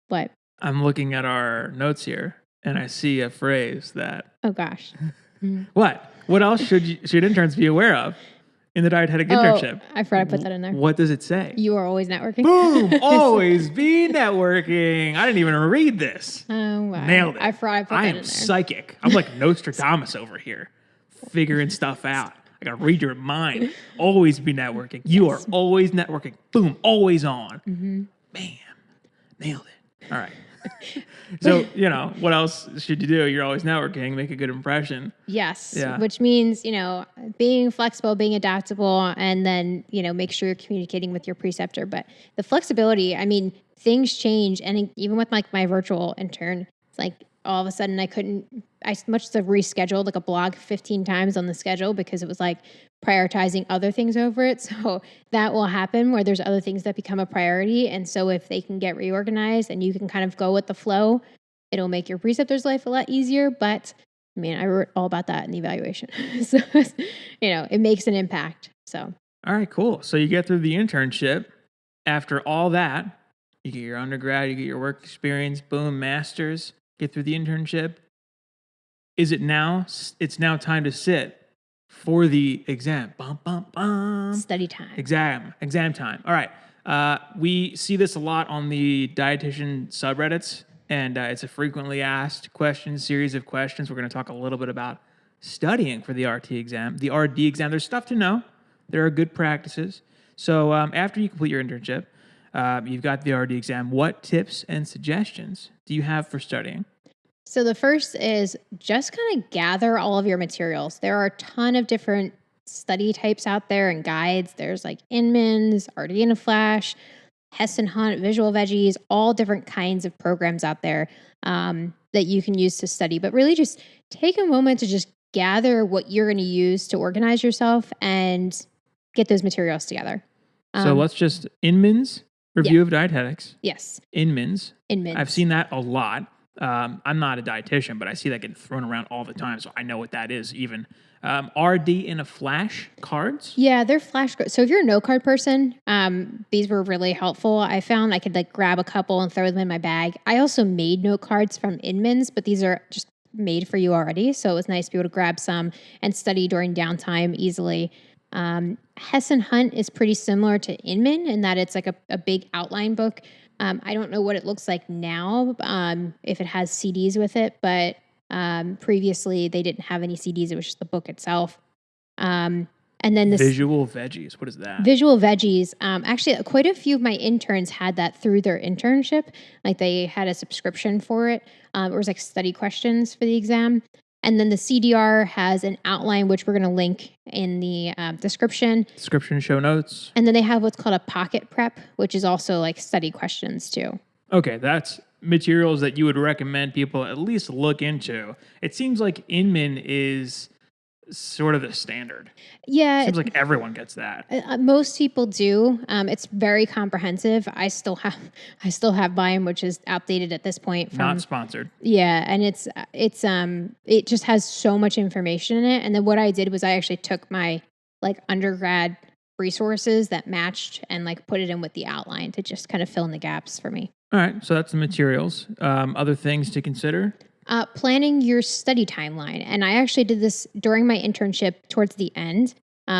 what? I'm looking at our notes here. And I see a phrase that... Oh, gosh. What? What else should interns be aware of in the dietetic internship? I forgot to put that in there. What does it say? You are always networking. Boom! Always be networking. I didn't even read this. Oh, wow. Nailed it. I forgot I put that in there. I am psychic. I'm like Nostradamus over here, figuring stuff out. I got to read your mind. Always be networking. You are always networking. Boom. Always on. Mm-hmm. Bam. Nailed it. All right. So, what else should you do? You're always networking, make a good impression. Yes. Yeah. Which means, being flexible, being adaptable, and then, make sure you're communicating with your preceptor. But the flexibility, things change. And even with my virtual intern, it's like all of a sudden I must have rescheduled like a blog 15 times on the schedule because it was like prioritizing other things over it. So that will happen where there's other things that become a priority. And so if they can get reorganized and you can kind of go with the flow, it'll make your preceptor's life a lot easier. But I wrote all about that in the evaluation. So, it makes an impact. So. All right, cool. So you get through the internship. After all that, you get your undergrad, you get your work experience, boom, master's, get through the internship. Is it now? It's now time to sit for the exam. Bum, bum, bum. Study time. Exam time. All right. We see this a lot on the dietitian subreddits, and it's a frequently asked series of questions. We're going to talk a little bit about studying for the RT exam. The RD exam, there's stuff to know. There are good practices. So after you complete your internship, you've got the RD exam. What tips and suggestions do you have for studying? So the first is just kind of gather all of your materials. There are a ton of different study types out there and guides. There's like Inman's, RD in a Flash, Hess and Hunt, Visual Veggies, all different kinds of programs out there that you can use to study. But really just take a moment to just gather what you're going to use to organize yourself and get those materials together. So let's just Inman's review of dietetics. Yes. Inman's. Inman's. I've seen that a lot. I'm not a dietitian, but I see that getting thrown around all the time, so I know what that is even. RD in a flash cards. Yeah, they're flashcards. So if you're a note card person, these were really helpful. I found I could like grab a couple and throw them in my bag. I also made note cards from Inman's, but these are just made for you already. So it was nice to be able to grab some and study during downtime easily. Hess and Hunt is pretty similar to Inman in that it's like a big outline book. I don't know what it looks like now, if it has CDs with it, but previously they didn't have any CDs. It was just the book itself. And then this Visual Veggies. What is that? Visual Veggies. Actually, quite a few of my interns had that through their internship. Like they had a subscription for it. It was like study questions for the exam. And then the CDR has an outline, which we're going to link in the description. Description, show notes. And then they have what's called a pocket prep, which is also like study questions too. Okay, that's materials that you would recommend people at least look into. It seems like Inman is sort of the standard. Yeah. Seems like everyone gets that. Most people do. It's very comprehensive. I still have mine, which is outdated at this point. Not sponsored. Yeah, and it just has so much information in it. And then what I did was I actually took my like undergrad resources that matched and like put it in with the outline to just kind of fill in the gaps for me. All right, so that's the materials. Other things to consider? Planning your study timeline. And I actually did this during my internship towards the end.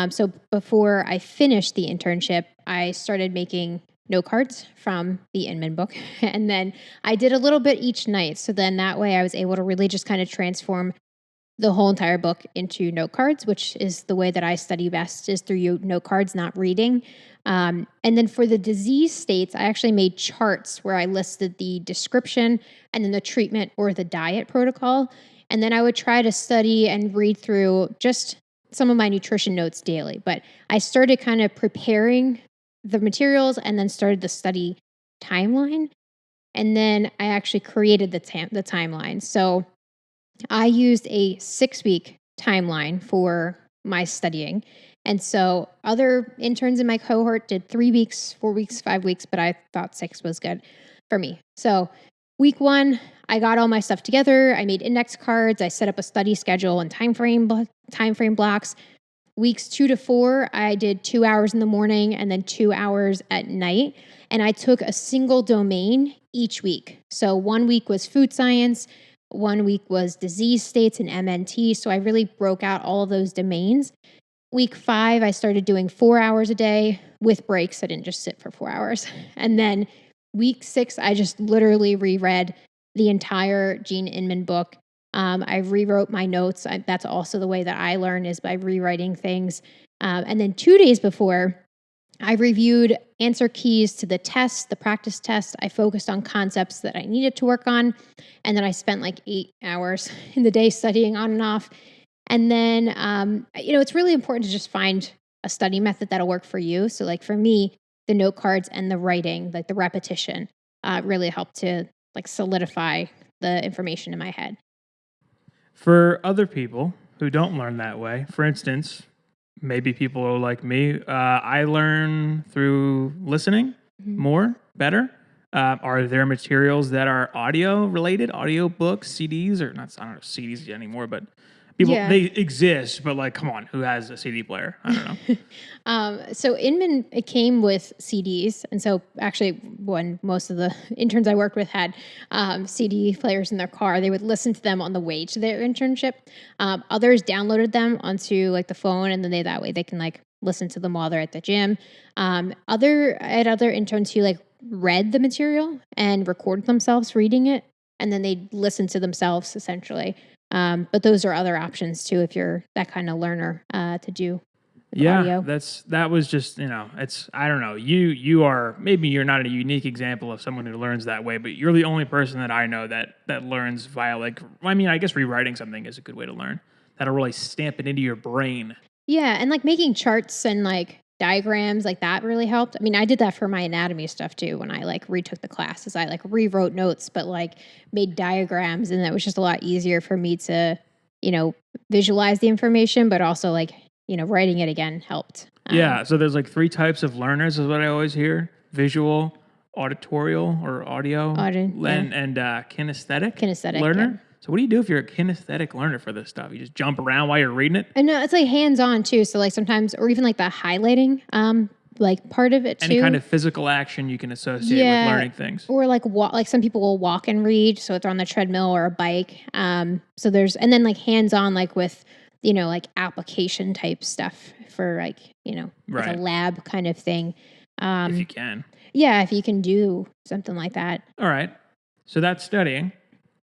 So before I finished the internship, I started making note cards from the Inman book. And then I did a little bit each night. So then that way I was able to really just kind of transform the whole entire book into note cards, which is the way that I study best, is through note cards, not reading. And then for the disease states, I actually made charts where I listed the description and then the treatment or the diet protocol. And then I would try to study and read through just some of my nutrition notes daily. But I started kind of preparing the materials and then started the study timeline. And then I actually created the timeline. So I used a 6-week timeline for my studying. And so other interns in my cohort did 3 weeks, 4 weeks, 5 weeks, but I thought 6 was good for me. So week 1, I got all my stuff together. I made index cards. I set up a study schedule and time frame blocks. Weeks 2 to 4, I did 2 hours in the morning and then 2 hours at night. And I took a single domain each week. So 1 week was food science. 1 week was disease states and MNT. So I really broke out all of those domains. Week 5, I started doing 4 hours a day with breaks. I didn't just sit for 4 hours. And then week 6, I just literally reread the entire Gene Inman book. I rewrote my notes. That's also the way that I learn, is by rewriting things. And then 2 days before, I reviewed answer keys to the test, the practice test. I focused on concepts that I needed to work on. And then I spent like 8 hours in the day studying on and off. And then, it's really important to just find a study method that'll work for you. So like for me, the note cards and the writing, like the repetition, really helped to like solidify the information in my head. For other people who don't learn that way, for instance, maybe people are like me, I learn through listening more, better. Are there materials that are audio related, audio books, CDs, or not? I don't know CDs anymore, but people, they exist, but like, come on, who has a CD player? I don't know. So Inman, it came with CDs. And so actually when most of the interns I worked with had CD players in their car, they would listen to them on the way to their internship. Others downloaded them onto like the phone, and then that way they can like listen to them while they're at the gym. I had other interns who like read the material and recorded themselves reading it, and then they'd listen to themselves essentially. But those are other options too, if you're that kind of learner, to do audio. That was just, I don't know. You are, maybe you're not a unique example of someone who learns that way, but you're the only person that I know that learns via I guess rewriting something is a good way to learn. That'll really stamp it into your brain. Yeah. And like making charts and like diagrams like that really helped. I mean, I did that for my anatomy stuff too. When I like retook the classes, I like rewrote notes, but like made diagrams, and that was just a lot easier for me to visualize the information, but also like, writing it again helped. Yeah. So there's like 3 types of learners is what I always hear: visual, auditorial or audio, and kinesthetic Kinesthetic, learner. yeah. So what do you do if you're a kinesthetic learner for this stuff? You just jump around while you're reading it? And no, it's like hands-on too. So like sometimes, or even like the highlighting, like part of it too. Any kind of physical action you can associate with learning things. Or like like some people will walk and read, so it's on the treadmill or a bike. So there's, and then like hands-on, like with, like application type stuff for like, like a lab kind of thing. If you can. Yeah, if you can do something like that. All right. So that's studying.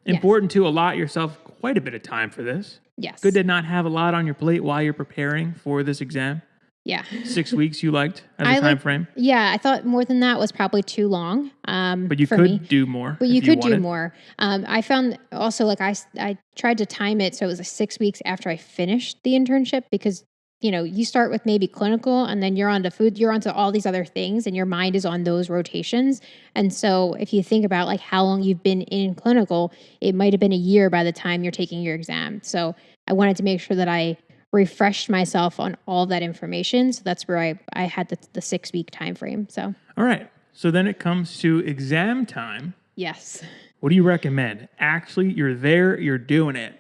Important to allot yourself quite a bit of time for this. Yes. Good to not have a lot on your plate while you're preparing for this exam. Yeah. 6 weeks you liked as a time frame? Yeah, I thought more than that was probably too long. But you could do more. But you could do more. I found also like I tried to time it so it was like 6 weeks after I finished the internship, because you start with maybe clinical and then you're onto food, you're onto all these other things, and your mind is on those rotations. And so if you think about like how long you've been in clinical, it might have been a year by the time you're taking your exam. So I wanted to make sure that I refreshed myself on all that information. So that's where I had the 6 week time frame. So all right. So then it comes to exam time. Yes. What do you recommend? Actually, you're there, you're doing it.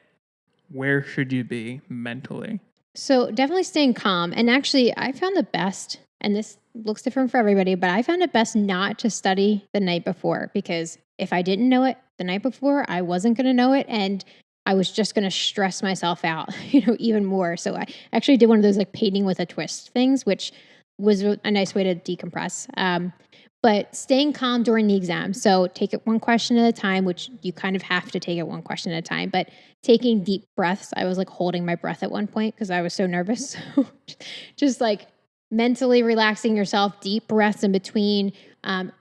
Where should you be mentally? So definitely staying calm. And actually, I found the best, and this looks different for everybody, but I found it best not to study the night before, because if I didn't know it the night before, I wasn't going to know it. And I was just going to stress myself out, even more. So I actually did one of those like painting with a twist things, which was a nice way to decompress. But staying calm during the exam. So take it one question at a time, which you kind of have to take it one question at a time, but taking deep breaths. I was like holding my breath at one point because I was so nervous. So just like mentally relaxing yourself, deep breaths in between.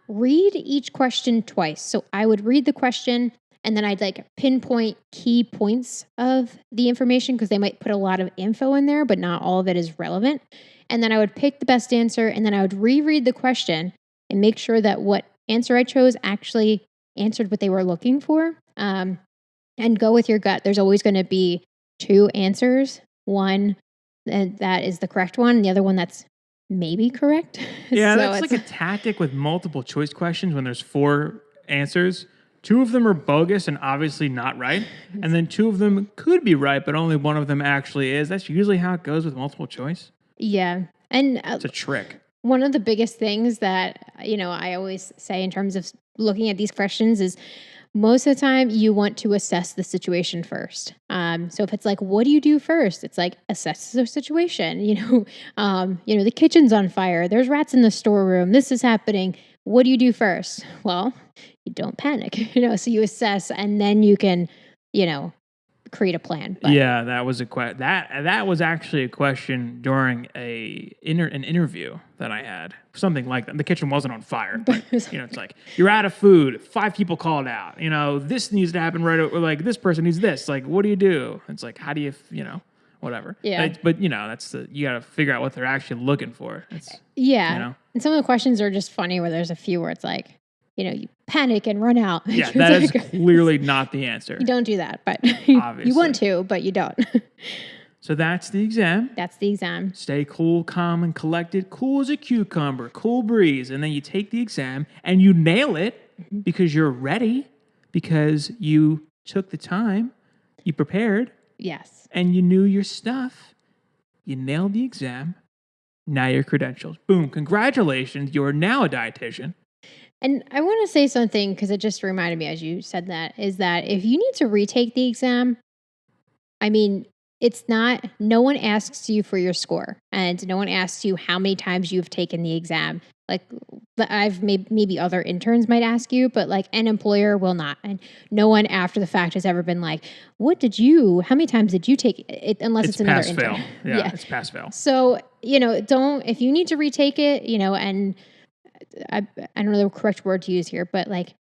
Read each question twice. So I would read the question and then I'd like pinpoint key points of the information, because they might put a lot of info in there, but not all of it is relevant. And then I would pick the best answer, and then I would reread the question and make sure that what answer I chose actually answered what they were looking for. And go with your gut. There's always going to be 2 answers. One that is the correct one, and the other one that's maybe correct. Yeah, so that's like a tactic with multiple choice questions when there's 4 answers. 2 of them are bogus and obviously not right. And then 2 of them could be right, but only one of them actually is. That's usually how it goes with multiple choice. Yeah. And it's a trick. One of the biggest things that, I always say in terms of looking at these questions is most of the time you want to assess the situation first. So if it's like, what do you do first? It's like, assess the situation. The kitchen's on fire. There's rats in the storeroom. This is happening. What do you do first? Well, you don't panic, so you assess and then you can, create a plan. But yeah, that was that was actually a question during an interview that I had. Something like that. The kitchen wasn't on fire, but it's like, you're out of food. 5 people called out. This needs to happen right away. Like, this person needs this. Like, what do you do? It's like, how do you, whatever. Yeah. But you got to figure out what they're actually looking for. Yeah. And some of the questions are just funny where there's a few where it's like, you panic and run out. Yeah, that is clearly not the answer. You don't do that, but you want to, but you don't. So that's the exam. That's the exam. Stay cool, calm, and collected. Cool as a cucumber, cool breeze. And then you take the exam and you nail it because you're ready, because you took the time, you prepared. Yes. And you knew your stuff. You nailed the exam. Now your credentials. Boom. Congratulations. You are now a dietitian. And I want to say something, because it just reminded me as you said that, is that if you need to retake the exam, I mean, no one asks you for your score, and no one asks you how many times you've taken the exam. Like, maybe other interns might ask you, but like an employer will not. And no one after the fact has ever been like, how many times did you take it? Unless it's another intern. Fail. Yeah, it's pass fail. So, if you need to retake it, and I don't know the correct word to use here, but like,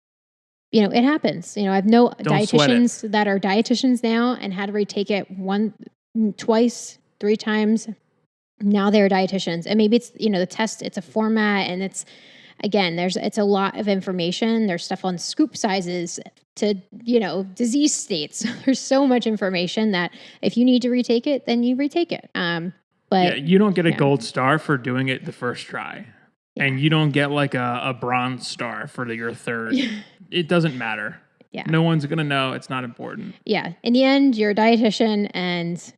it happens. I've no dietitians that are dietitians now and had to retake it twice, 3 times. Now they're dietitians. And maybe it's, the test, it's a format and it's, again, it's a lot of information. There's stuff on scoop sizes to, disease states. There's so much information that if you need to retake it, then you retake it. But you don't get a gold star for doing it the first try. Yeah. And you don't get like a bronze star for your third. It doesn't matter. Yeah. No one's going to know. It's not important. Yeah. In the end, you're a dietitian and,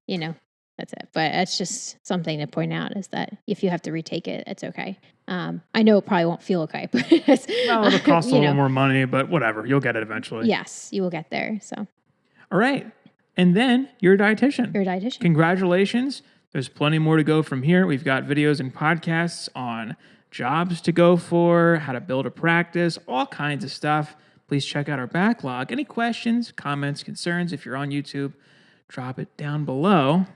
that's it. But it's just something to point out is that if you have to retake it, it's okay. I know it probably won't feel okay, but it'll cost a little more money, but whatever. You'll get it eventually. Yes, you will get there. So, all right. And then you're a dietitian. You're a dietitian. Congratulations. There's plenty more to go from here. We've got videos and podcasts on jobs to go for, how to build a practice, all kinds of stuff. Please check out our backlog. Any questions, comments, concerns, if you're on YouTube, drop it down below.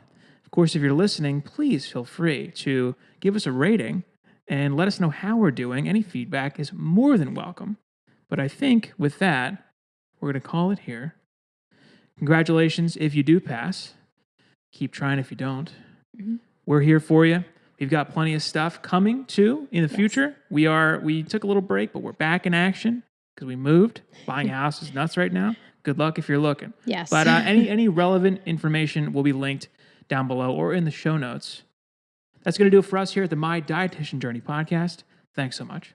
Of course, if you're listening, please feel free to give us a rating and let us know how we're doing. Any feedback is more than welcome. But I think with that, we're going to call it here. Congratulations if you do pass. Keep trying if you don't. Mm-hmm. We're here for you. We've got plenty of stuff coming too in the future. We took a little break, but we're back in action because we moved. Buying a house is nuts right now. Good luck if you're looking. Yes. But any relevant information will be linked down below or in the show notes. That's going to do it for us here at the My Dietitian Journey podcast. Thanks so much.